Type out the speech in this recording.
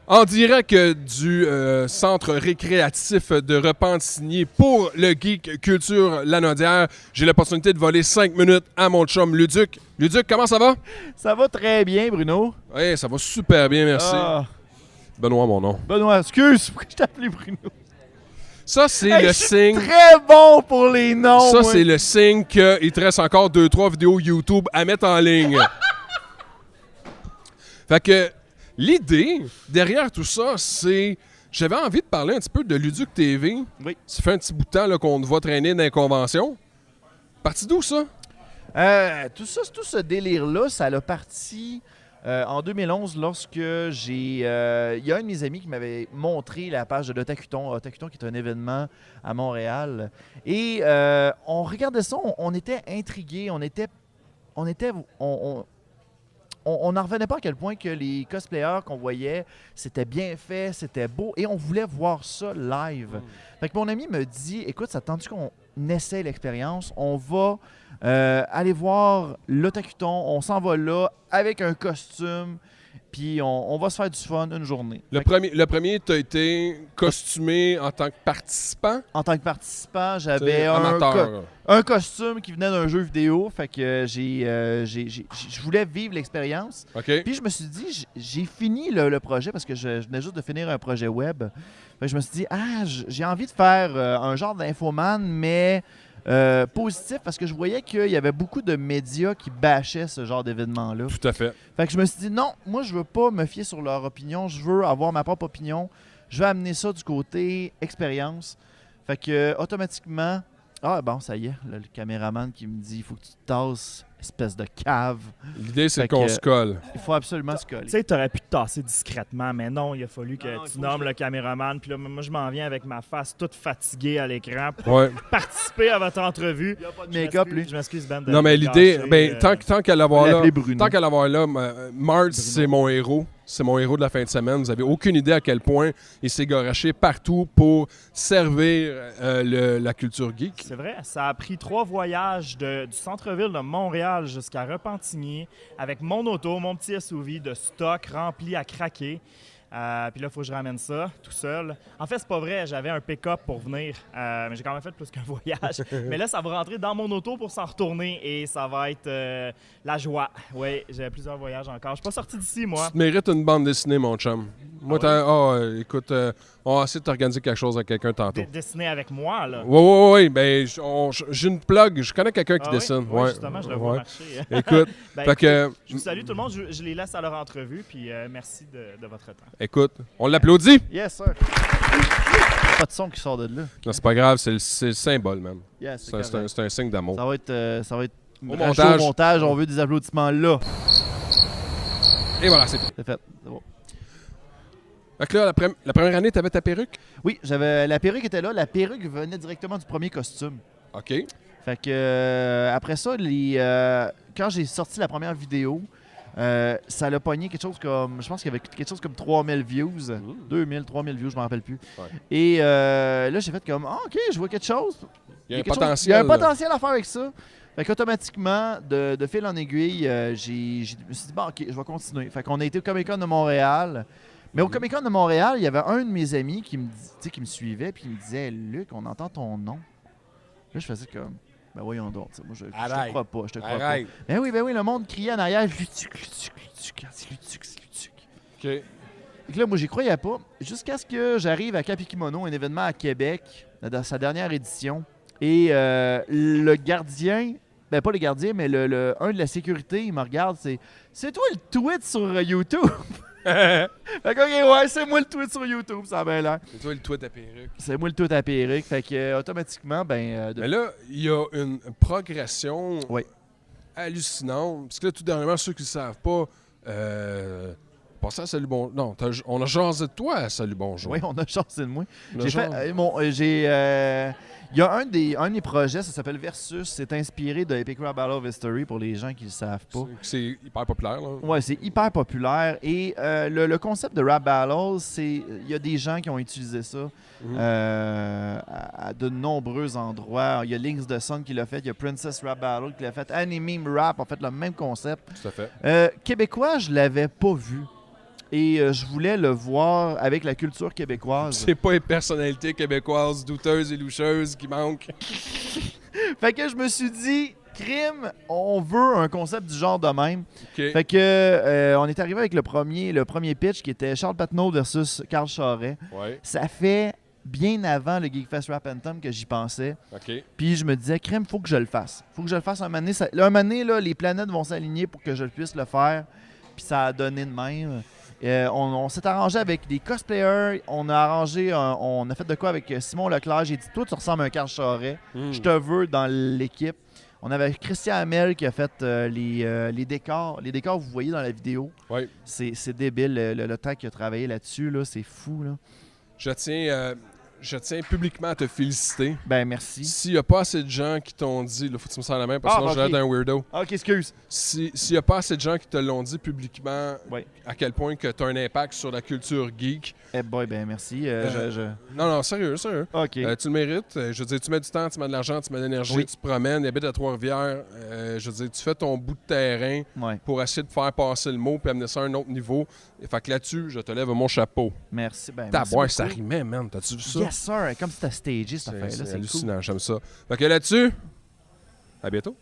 En direct du centre récréatif de Repentigny pour le Geek Culture Lanaudière, j'ai l'opportunité de voler 5 minutes à mon chum Luduc. Luduc, comment ça va? Ça va très bien, Bruno. Oui, ça va super bien, merci. Benoît, mon nom. Benoît, excuse, pourquoi je t'ai appelé Bruno? Ça, c'est le signe. Très bon pour les noms. Ça, c'est le signe qu'il te reste encore 2-3 vidéos YouTube à mettre en ligne. Fait que l'idée derrière tout ça, c'est. J'avais envie de parler un petit peu de Luduc TV. Oui. Ça fait un petit bout de temps là, qu'on te voit traîner dans les conventions. Parti d'où ça? Tout ce délire-là, ça l'a parti en 2011 lorsque j'ai... Il y a un de mes amis qui m'avait montré la page de l'Otakuton. Otakuton qui est un événement à Montréal. Et on regardait ça, on était intrigués, on n'en revenait pas à quel point que les cosplayers qu'on voyait, c'était bien fait, c'était beau, et on voulait voir ça live. Fait que mon ami me dit, écoute, ça te tente qu'on essaie l'expérience? On va aller voir l'Otakuton, on s'en va là avec un costume, puis on va se faire du fun une journée. Le premier, tu as été costumé en tant que participant? En tant que participant, j'avais un costume qui venait d'un jeu vidéo. Fait que je voulais vivre l'expérience. OK. Puis je me suis dit, j'ai fini le projet parce que je venais juste de finir un projet web. Fait que je me suis dit, j'ai envie de faire un genre d'infoman, mais positif, parce que je voyais qu'il y avait beaucoup de médias qui bâchaient ce genre d'événement-là. Tout à fait. Fait que je me suis dit, non, moi, je veux pas me fier sur leur opinion. Je veux avoir ma propre opinion. Je vais amener ça du côté expérience. Fait que, automatiquement, bon, ça y est, là, le caméraman qui me dit, il faut que tu te tasses, espèce de cave. L'idée, c'est Fait qu'on que, se colle. Il faut absolument se coller. Tu sais, t'aurais pu te tasser discrètement, mais non, il a fallu que il tu faut nommes que je- le caméraman. Puis là, moi, je m'en viens avec ma face toute fatiguée à l'écran pour Ouais. participer à votre entrevue. Il n'y a pas de make-up, lui. Je m'excuse, Ben. de Non, mais te l'idée, gâcher, tant qu'à l'avoir là, L'appeler Bruno. tant qu'à l'avoir là, Mars, c'est mon héros. C'est mon héros de la fin de semaine. Vous avez aucune idée à quel point il s'est garoché partout pour servir la culture geek. C'est vrai, ça a pris 3 voyages du centre-ville de Montréal jusqu'à Repentigny avec mon auto, mon petit SUV de stock rempli à craquer. Puis là, il faut que je ramène ça tout seul. En fait, c'est pas vrai, j'avais un pick-up pour venir, mais j'ai quand même fait plus qu'un voyage. Mais là, ça va rentrer dans mon auto pour s'en retourner et ça va être la joie. Oui, j'ai plusieurs voyages encore. Je suis pas sorti d'ici, moi. Tu te mérites une bande dessinée, mon chum. Moi, écoute, on va essayer de t'organiser quelque chose avec quelqu'un tantôt. Dessiné avec moi, là. Oui. Ben, j'ai une plug. Je connais quelqu'un qui Ah oui? dessine. Oui, Ouais, justement, je le vois ouais. marcher. Écoute, Ben, fait que, je vous salue tout le monde, je les laisse à leur entrevue, puis merci de votre temps. écoute, on l'applaudit. Yes, sir. Pas de son qui sort de là. Non, c'est pas grave, c'est le symbole, man. Yes, C'est un signe d'amour. Ça va être Au au montage. On veut des applaudissements là. Et voilà, c'est fait. C'est fait. C'est bon. Fait que là, la première année, t'avais ta perruque? Oui, la perruque était là. La perruque venait directement du premier costume. OK. Fait que après ça, quand j'ai sorti la première vidéo, ça l'a pogné quelque chose comme, je pense qu'il y avait quelque chose comme 3000 views, 2000, 3000 views, je m'en rappelle plus. Ouais. Et là, j'ai fait comme, OK, je vois quelque chose. Il y a un quelque chose- potentiel. Il y a un là. potentiel à faire avec ça. Fait qu'automatiquement, de fil en aiguille, je me suis dit, bon, OK, je vais continuer. Fait qu'on a été au Comic-Con de Montréal. Mais au Comic-Con de Montréal, il y avait un de mes amis qui me suivait puis il me disait, Luc, on entend ton nom. Là, je faisais comme, ben voyons donc, moi, je te crois pas, je te crois pas. Ben oui, le monde criait en arrière, Lutuc. OK. Et là, moi, j'y croyais pas. Jusqu'à ce que j'arrive à Capikimono, un événement à Québec, dans sa dernière édition. Et le gardien, ben pas le gardien, mais un de la sécurité, il me regarde, c'est toi le tweet sur YouTube? Fait que, OK, ouais, c'est moi le tweet sur YouTube, ça a bien l'air. C'est toi le tweet à perruque. C'est moi le tweet à perruque. Fait que, automatiquement, ben... Mais là, il y a une progression Oui. hallucinante. Parce que là, tout dernièrement, ceux qui ne savent pas, Passé à Salut Bonjour. Non, on a jasé de toi à Salut Bonjour. Oui, on a chancé de moi. On a J'ai fait. Il y a un des projets, ça s'appelle Versus. C'est inspiré de Epic Rap Battle of History pour les gens qui ne le savent pas. C'est hyper populaire, là. Ouais, c'est hyper populaire. Et le concept de Rap Battle, il y a des gens qui ont utilisé ça à de nombreux endroits. Il y a Links de Sun qui l'a fait, il y a Princess Rap Battle qui l'a fait, Anime Rap, en fait, le même concept. Tout à fait. Québécois, je l'avais pas vu. Et je voulais le voir avec la culture québécoise. C'est pas les personnalités québécoises douteuses et loucheuses qui manquent. Fait que je me suis dit, crime, on veut un concept du genre de même. OK. Fait que on est arrivé avec le premier pitch qui était Charles Patnaud versus Carl Charret. Ouais. Ça fait bien avant le Geekfest Rap Anthem que j'y pensais. OK. Puis je me disais, crime, faut que je le fasse. Faut que je le fasse un moment donné. Un moment donné, là, les planètes vont s'aligner pour que je puisse le faire. Puis ça a donné de même. On s'est arrangé avec des cosplayers. On a fait de quoi avec Simon Leclerc. J'ai dit, toi, tu ressembles à un Carl Charret. Je te veux dans l'équipe. On avait Christian Hamel qui a fait les décors. Les décors, vous voyez dans la vidéo. Ouais. C'est débile, le temps qu'il a travaillé là-dessus. Là, c'est fou. Là. Je tiens publiquement à te féliciter. Ben, merci. S'il n'y a pas assez de gens qui t'ont dit, là, faut que tu me sers la main parce que sinon j'ai l'air d'un weirdo. Ok, excuse. S'il n'y a pas assez de gens qui te l'ont dit publiquement, Ouais. à quel point que tu as un impact sur la culture geek. Eh boy, ben merci. Non, sérieux. Ok. Tu le mérites. Je veux dire, tu mets du temps, tu mets de l'argent, tu mets de l'énergie, Oui. tu te promènes, tu habites à Trois-Rivières. Je veux dire, tu fais ton bout de terrain Ouais. pour essayer de faire passer le mot puis amener ça à un autre niveau. Et fait que là-dessus, je te lève mon chapeau. Merci. Ben, Ta merci boire, beaucoup. ça rimait, man. T'as-tu vu ça? Yes, sir. Comme si c'était stagé, cette affaire-là. C'est C'est cool. hallucinant, j'aime ça. Fait que là-dessus, à bientôt.